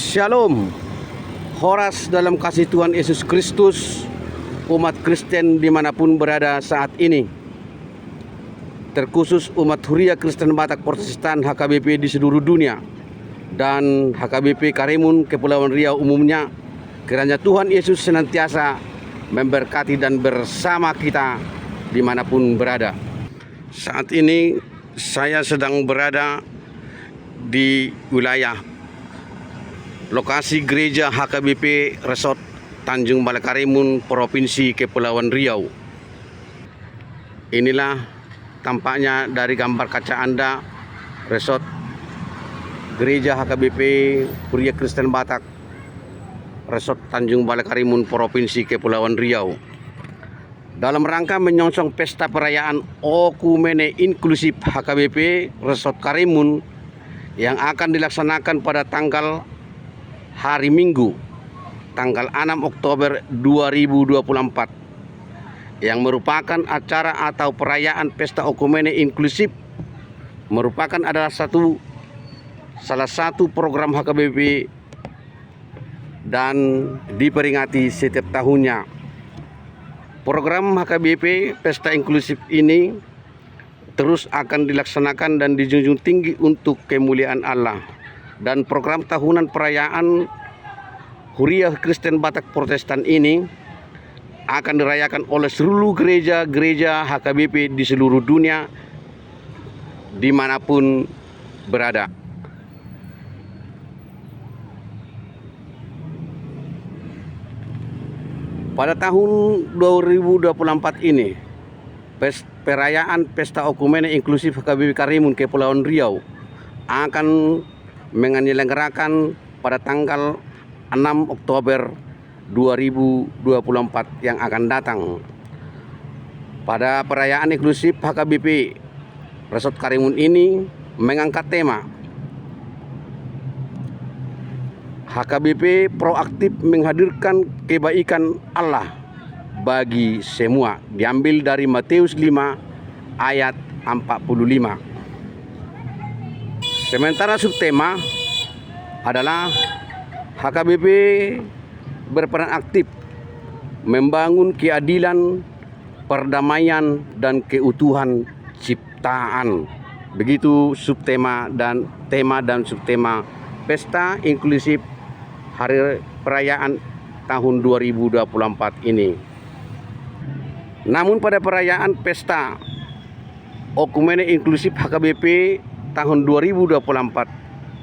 Shalom, Horas dalam kasih Tuhan Yesus Kristus, umat Kristen dimanapun berada saat ini, terkhusus umat Huria Kristen Batak Protestan HKBP di seluruh dunia dan HKBP Karimun Kepulauan Riau umumnya. Kiranya Tuhan Yesus senantiasa memberkati dan bersama kita dimanapun berada. Saat ini saya sedang berada di wilayah lokasi gereja HKBP Resort Tanjung Balai Karimun, Provinsi Kepulauan Riau. Inilah tampaknya dari gambar kaca Anda Resort gereja HKBP Huria Kristen Batak Resort Tanjung Balai Karimun, Provinsi Kepulauan Riau. Dalam rangka menyongsong pesta perayaan Okumene Inklusif HKBP Resort Karimun yang akan dilaksanakan pada tanggal hari Minggu, tanggal 6 Oktober 2024, yang merupakan acara atau perayaan pesta Okumene Inklusif, merupakan adalah salah satu program HKBP dan diperingati setiap tahunnya. Program HKBP Pesta Inklusif ini terus akan dilaksanakan dan dijunjung tinggi untuk kemuliaan Allah. Dan program tahunan perayaan Huria Kristen Batak Protestan ini akan dirayakan oleh seluruh gereja-gereja HKBP di seluruh dunia dimanapun berada. Pada tahun 2024 ini, perayaan Pesta Okumene Inklusif HKBP Karimun Kepulauan Riau akan menyelenggarakan pada tanggal 6 Oktober 2024 yang akan datang. Pada perayaan inklusif HKBP Resort Karimun ini mengangkat tema HKBP proaktif menghadirkan kebaikan Allah bagi semua, diambil dari Matius 5 ayat 45. Sementara subtema adalah HKBP berperan aktif membangun keadilan, perdamaian, dan keutuhan ciptaan. Begitu subtema dan tema dan subtema Pesta Inklusif Hari Perayaan tahun 2024 ini. Namun pada perayaan Pesta Okumene Inklusif HKBP tahun 2024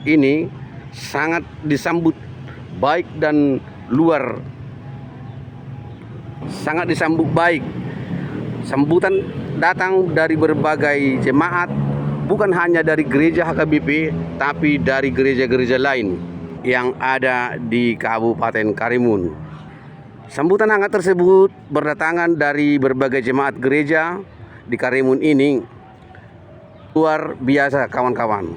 ini sangat disambut baik dan sangat disambut baik. Sambutan datang dari berbagai jemaat, bukan hanya dari gereja HKBP tapi dari gereja-gereja lain yang ada di Kabupaten Karimun. Sambutan hangat tersebut berdatangan dari berbagai jemaat gereja di Karimun ini. Luar biasa kawan-kawan.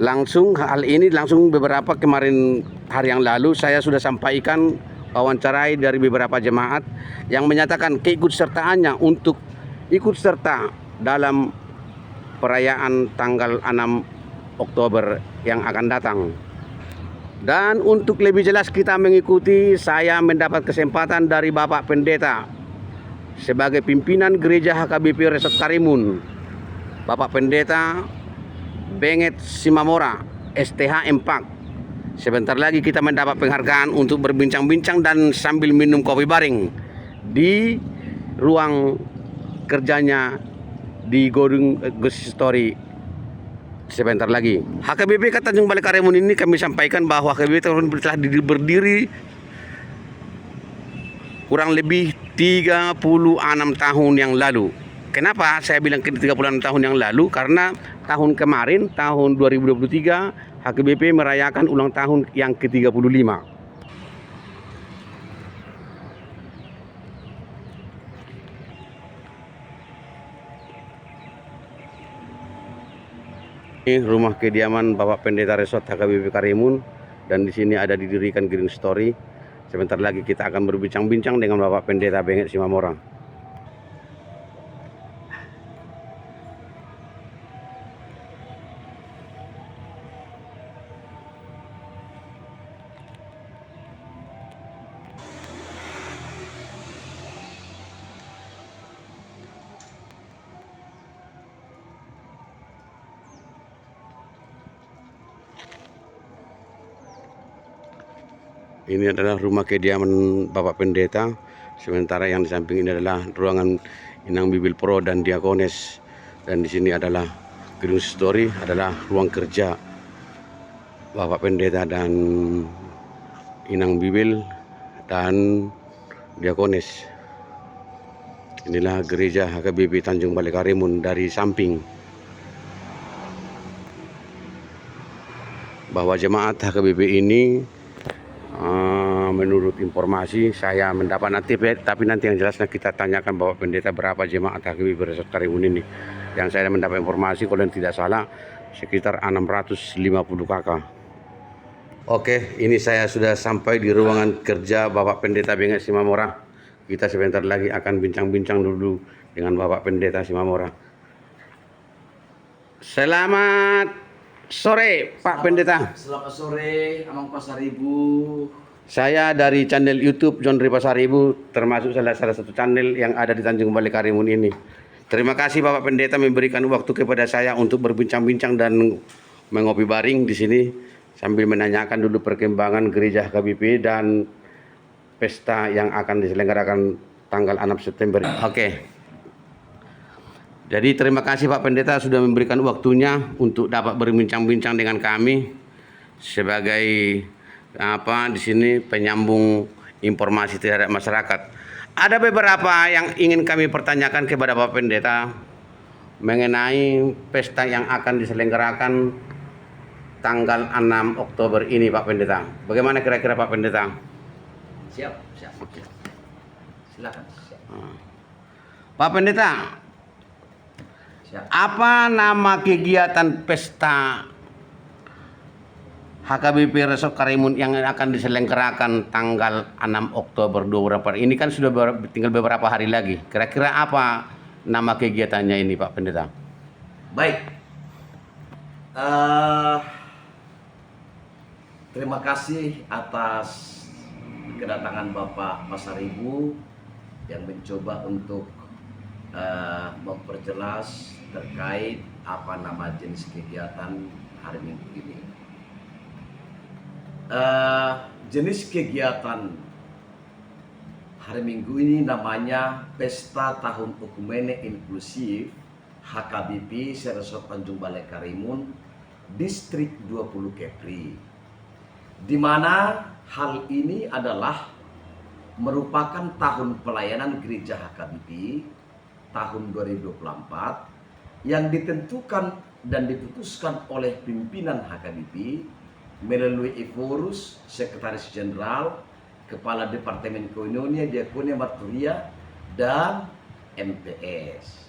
Hal ini langsung beberapa kemarin hari yang lalu saya sudah sampaikan wawancarai dari beberapa jemaat yang menyatakan keikutsertaannya untuk ikut serta dalam perayaan tanggal 6 Oktober yang akan datang. Dan untuk lebih jelas kita mengikuti, saya mendapat kesempatan dari Bapak Pendeta sebagai pimpinan gereja HKBP Resort Karimun, Bapak Pendeta Benget Simamora STH Empak. Sebentar lagi kita mendapat penghargaan untuk berbincang-bincang dan sambil minum kopi bareng di ruang kerjanya di Godung Ghost Story. Sebentar lagi. HKBP Tanjung Balai Karimun ini kami sampaikan bahwa HKBP telah berdiri kurang lebih 36 tahun yang lalu. Kenapa saya bilang 36 tahun yang lalu? Karena tahun kemarin, tahun 2023, HKBP merayakan ulang tahun yang ke-35. Ini rumah kediaman Bapak Pendeta Resort HKBP Karimun, dan di sini ada didirikan Green Story. Sebentar lagi kita akan berbincang-bincang dengan Bapak Pendeta Benget Simamora. Ini adalah rumah kediaman Bapak Pendeta. Sementara yang di samping ini adalah ruangan Inang Bibil Pro dan Diakones. Dan di sini adalah gedung story, adalah ruang kerja Bapak Pendeta dan Inang Bibil dan Diakones. Inilah gereja HKBP Tanjung Balai Karimun dari samping. Bahwa jemaat HKBP ini menurut informasi saya mendapat nanti, tapi nanti yang jelasnya kita tanyakan Bapak Pendeta berapa jemaat HKBP Resort Karimun ini. Yang saya mendapat informasi kalau tidak salah sekitar 650 kakak. Oke, ini saya sudah sampai di ruangan kerja Bapak Pendeta Benget Simamora. Kita sebentar lagi akan bincang-bincang dulu dengan Bapak Pendeta Simamora. Selamat sore Pak Pendeta. Selamat sore, Amang Pasaribu. Saya dari channel YouTube John Ri Pasaribu, termasuk salah satu channel yang ada di Tanjung Balai Karimun ini. Terima kasih Bapak Pendeta memberikan waktu kepada saya untuk berbincang-bincang dan mengopi baring di sini sambil menanyakan dulu perkembangan gereja HKBP dan pesta yang akan diselenggarakan tanggal 6 September. Oke. Jadi terima kasih Pak Pendeta sudah memberikan waktunya untuk dapat berbincang-bincang dengan kami sebagai di sini penyambung informasi terhadap masyarakat. Ada beberapa yang ingin kami pertanyakan kepada Bapak Pendeta mengenai pesta yang akan diselenggarakan tanggal 6 Oktober ini Pak Pendeta. Bagaimana kira-kira Pak Pendeta? Siap. Oke. Silakan. Siap. Pak Pendeta, Siap. apa nama kegiatan pesta HKBP Resort Karimun yang akan diselenggarakan tanggal 6 Oktober 2024? Ini kan sudah tinggal beberapa hari lagi. Kira-kira apa nama kegiatannya ini Pak Pendeta? Baik. Terima kasih atas kedatangan Bapak Pasaribu yang mencoba untuk memperjelas terkait apa nama jenis kegiatan hari Minggu ini. Jenis kegiatan hari Minggu ini namanya Pesta Tahun Okumene Inklusif HKBP Resort Tanjung Balai Karimun Distrik 20 Kepri, di mana hal ini adalah merupakan tahun pelayanan gereja HKBP tahun 2024 yang ditentukan dan diputuskan oleh pimpinan HKBP melalui Eforus, Sekretaris Jenderal, Kepala Departemen Koinonia, Diakonia Marturia, dan MPS,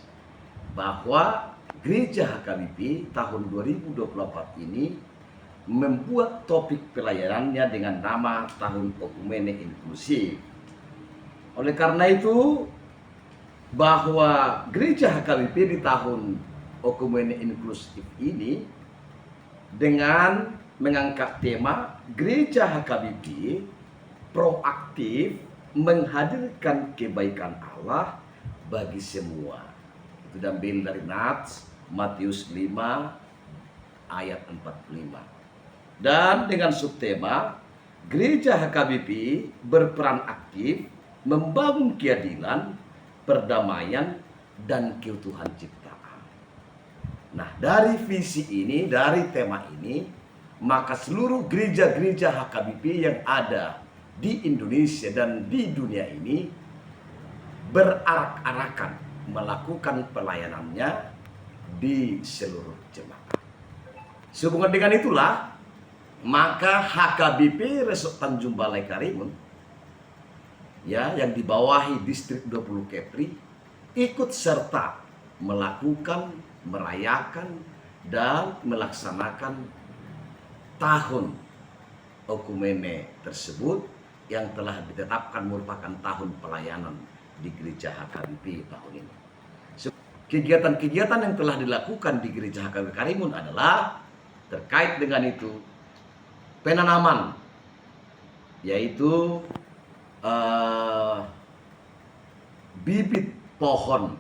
bahwa Gereja HKBP tahun 2024 ini membuat topik pelayanannya dengan nama Tahun Okumene Inklusif. Oleh karena itu, bahwa Gereja HKBP di tahun Okumene Inklusif ini dengan mengangkat tema Gereja HKBP proaktif menghadirkan kebaikan Allah bagi semua. Itu diambil dari Nats Matius 5 ayat 45. Dan dengan subtema Gereja HKBP berperan aktif membangun keadilan, perdamaian, dan keutuhan ciptaan. Nah, dari visi ini, dari tema ini, maka seluruh gereja-gereja HKBP yang ada di Indonesia dan di dunia ini berarak-arakan melakukan pelayanannya di seluruh jemaat. Sehubungan dengan itulah, maka HKBP Resort Tanjung Balai Karimun yang dibawahi Distrik 20 Kepri ikut serta melakukan, merayakan, dan melaksanakan tahun Okumene tersebut yang telah ditetapkan merupakan tahun pelayanan di gereja HKBP tahun ini. Kegiatan-kegiatan yang telah dilakukan di gereja HKBP Karimun adalah terkait dengan itu penanaman, yaitu bibit pohon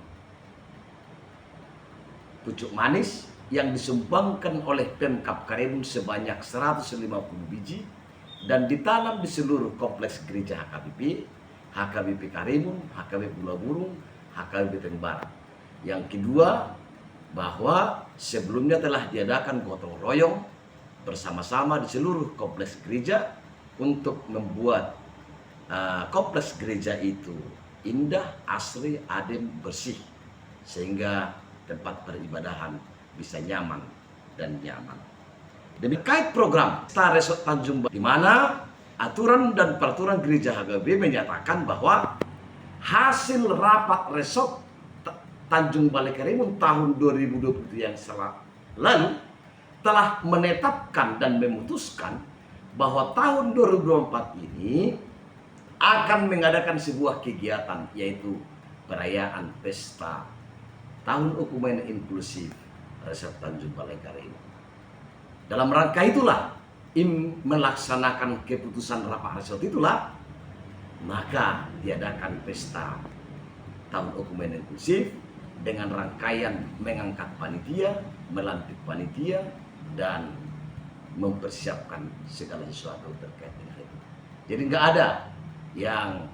pucuk manis yang disumbangkan oleh Pemkab Karimun sebanyak 150 biji dan ditanam di seluruh kompleks gereja HKBP, HKBP Karimun, HKBP Pulau Burung, HKBP Tanjung Barat. Yang kedua, bahwa sebelumnya telah diadakan gotong royong bersama-sama di seluruh kompleks gereja untuk membuat kompleks gereja itu indah, asri, adem, bersih, sehingga tempat peribadahan bisa nyaman dan nyaman. Demikian program Star Resort Tanjung Balai, di mana aturan dan peraturan gereja HKBP menyatakan bahwa hasil rapat resort Tanjung Balai Karimun tahun 2020 yang lalu telah menetapkan dan memutuskan bahwa tahun 2024 ini akan mengadakan sebuah kegiatan, yaitu perayaan pesta Tahun Ekumen Inklusif Resort Tanjung Balai Karimun. Dalam rangka itulah, melaksanakan keputusan rapat resort itulah, maka diadakan pesta Tahun Ekumen Inklusif dengan rangkaian mengangkat panitia, melantik panitia, dan mempersiapkan segala sesuatu terkait dengan itu. Jadi nggak ada yang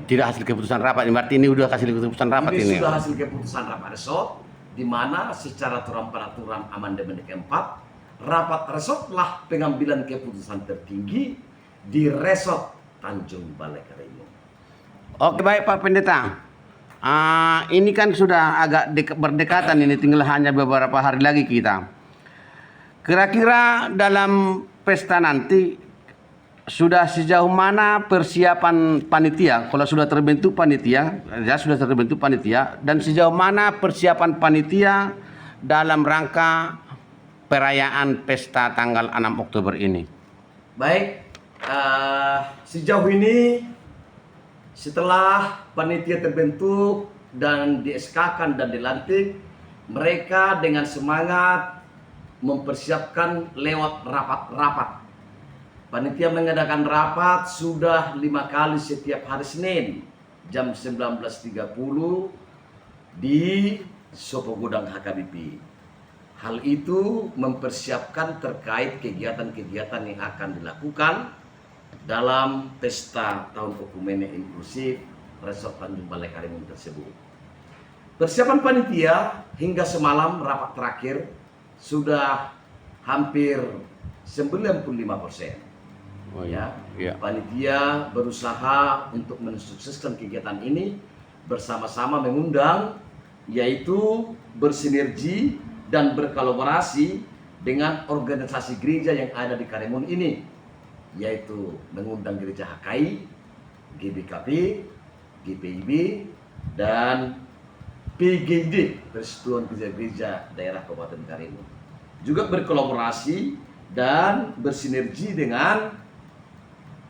Tidak hasil keputusan rapat, berarti ini udah hasil keputusan rapat ini. Sudah hasil keputusan rapat resort, di mana secara peraturan amandemen keempat, rapat resort telah pengambilan keputusan tertinggi di resort Tanjung Balai Karimun. Oke, baik Pak Pendeta. Ini kan sudah agak berdekatan, ini tinggal hanya beberapa hari lagi kita. Kira-kira dalam pesta nanti sudah sejauh mana persiapan panitia? Kalau sudah terbentuk panitia, dan sejauh mana persiapan panitia dalam rangka perayaan pesta tanggal 6 Oktober ini? Baik, sejauh ini setelah panitia terbentuk dan di-SK-kan dan dilantik, mereka dengan semangat mempersiapkan lewat rapat-rapat. Panitia mengadakan rapat sudah 5 kali setiap hari Senin jam 19.30 di Sopo Gudang HKBP. Hal itu mempersiapkan terkait kegiatan-kegiatan yang akan dilakukan dalam pesta Tahun Ekumen Inklusif Resort Tanjung Balai Karimun tersebut. Persiapan panitia hingga semalam rapat terakhir sudah hampir 95%. Ya, panitia berusaha untuk mensukseskan kegiatan ini bersama-sama mengundang, yaitu bersinergi dan berkolaborasi dengan organisasi gereja yang ada di Karimun ini, yaitu mengundang gereja HKI, GBKP, GPIB, dan PGD, Persatuan Gereja-Gereja Daerah Kabupaten Karimun. Juga berkolaborasi dan bersinergi dengan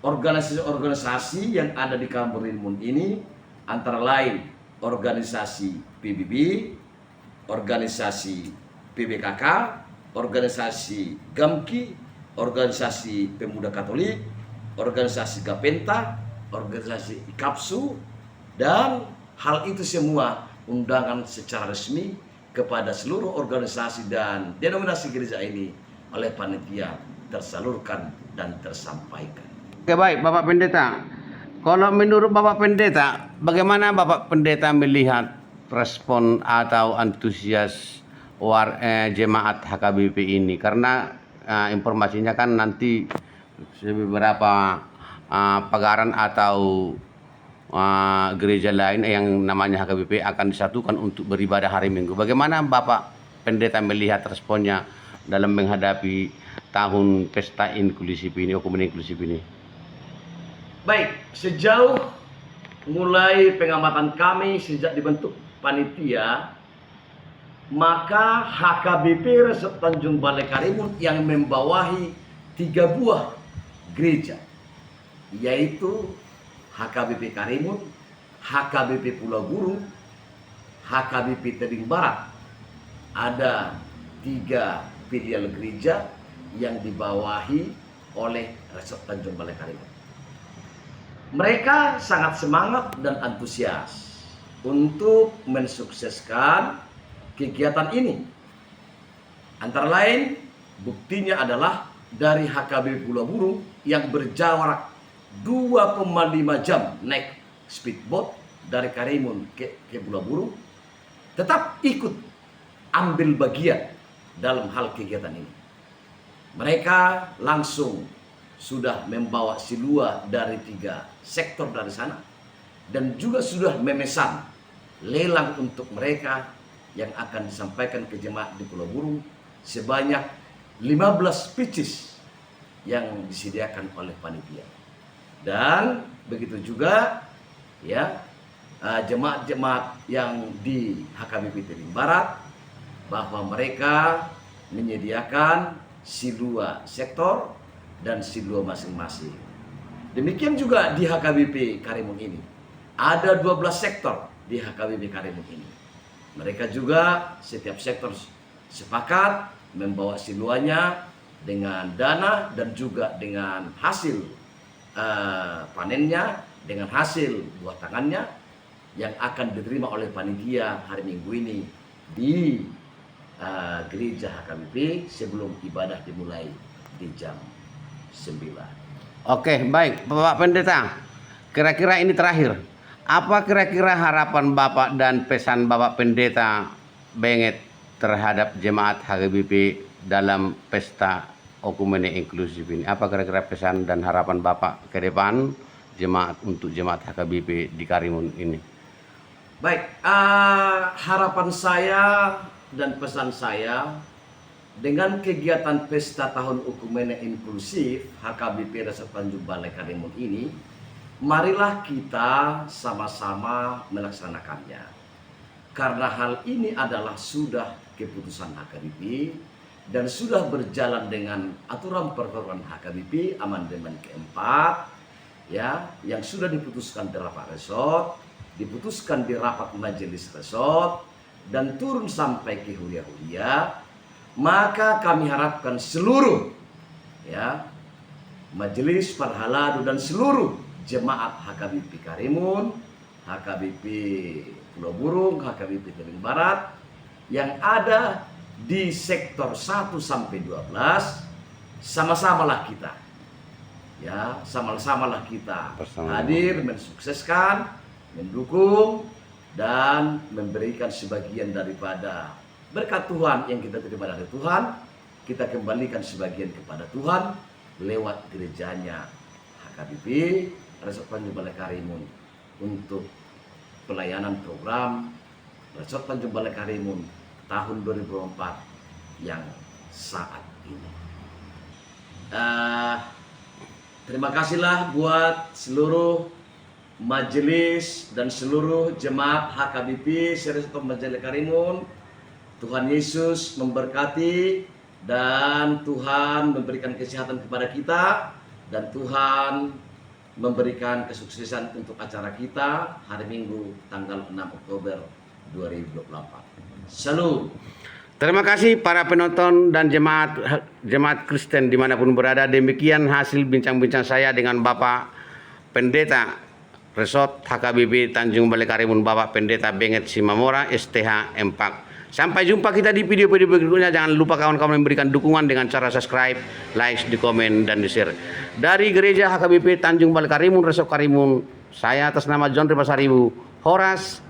organisasi-organisasi yang ada di Karimun ini, antara lain organisasi PBB, organisasi PBKK, organisasi GAMKI, organisasi Pemuda Katolik, organisasi Gapenta, organisasi IKAPSU, dan hal itu semua undangan secara resmi kepada seluruh organisasi dan denominasi gereja ini oleh panitia tersalurkan dan tersampaikan. Oke, baik Bapak Pendeta. Kalau menurut Bapak Pendeta, bagaimana Bapak Pendeta melihat respon atau antusias jemaat HKBP ini? Karena informasinya kan nanti beberapa pagaran atau gereja lain yang namanya HKBP akan disatukan untuk beribadah hari Minggu. Bagaimana Bapak Pendeta melihat responnya dalam menghadapi tahun pesta inklusif ini, Ekumen Inklusif ini? Baik, sejauh mulai pengamatan kami sejak dibentuk panitia, maka HKBP Resort Tanjung Balai Karimun yang membawahi 3 buah gereja, yaitu HKBP Karimun, HKBP Pulau Burung, HKBP Tanjung Barat. Ada 3 filial gereja yang dibawahi oleh Resort Tanjung Balai Karimun. Mereka sangat semangat dan antusias untuk mensukseskan kegiatan ini. Antara lain, buktinya adalah dari HKBP Pulau Burung yang berjarak 2,5 jam naik speedboat dari Karimun ke Pulau Burung tetap ikut ambil bagian dalam hal kegiatan ini. Mereka langsung sudah membawa silua dari 3 sektor dari sana dan juga sudah memesan lelang untuk mereka yang akan disampaikan ke jemaat di Pulau Burung sebanyak 15 species yang disediakan oleh panitia. Dan begitu juga ya jemaat-jemaat yang di HKBP Tebing Barat bahwa mereka menyediakan silua sektor dan silua masing-masing. Demikian juga di HKBP Karimun ini. Ada 12 sektor di HKBP Karimun ini. Mereka juga setiap sektor sepakat membawa siluanya dengan dana dan juga dengan hasil panennya, dengan hasil buah tangannya yang akan diterima oleh panitia hari Minggu ini di gereja HKBP sebelum ibadah dimulai di jam 9. Oke, baik Bapak Pendeta. Kira-kira ini terakhir. Apa kira-kira harapan Bapak dan pesan Bapak Pendeta Benget terhadap jemaat HKBP dalam pesta Okumene Inklusif ini? Apa kira-kira pesan dan harapan Bapak ke depan untuk jemaat HKBP di Karimun ini? Baik, harapan saya dan pesan saya dengan kegiatan pesta tahun Okumene Inklusif HKBP Resort Tanjung Balai Karimun ini, marilah kita sama-sama melaksanakannya. Karena hal ini adalah sudah keputusan HKBP dan sudah berjalan dengan aturan peraturan HKBP amandemen keempat ya, yang sudah diputuskan di rapat resort, diputuskan di rapat majelis resort dan turun sampai ke huria-huria. Maka kami harapkan seluruh ya majelis parhaladu dan seluruh jemaat HKBP Karimun, HKBP Pulau Burung, HKBP Tebing Barat yang ada di sektor 1 sampai 12, sama-samalah kita. Ya, sama-samalah kita hadir mensukseskan, mendukung dan memberikan sebagian daripada berkat Tuhan yang kita terima dari Tuhan, kita kembalikan sebagian kepada Tuhan lewat gerejanya HKBP Resort Tanjung Balai Karimun untuk pelayanan program Resort Tanjung Balai Karimun tahun 2024 yang saat ini. Terima kasihlah buat seluruh majelis dan seluruh jemaat HKBP Resort Tanjung Balai Karimun. Tuhan Yesus memberkati dan Tuhan memberikan kesehatan kepada kita dan Tuhan memberikan kesuksesan untuk acara kita hari Minggu tanggal 6 Oktober 2024. Salam. Terima kasih para penonton dan jemaat Kristen dimanapun berada. Demikian hasil bincang-bincang saya dengan Bapak Pendeta Resort HKBP Tanjung Balai Karimun, Bapak Pendeta Benget Simamora STH Empak. Sampai jumpa kita di video-video berikutnya. Jangan lupa kawan-kawan memberikan dukungan dengan cara subscribe, like, di komen, dan di share. Dari Gereja HKBP Tanjung Balai Karimun, Resort Karimun, saya atas nama John Ripasaribu, Horas.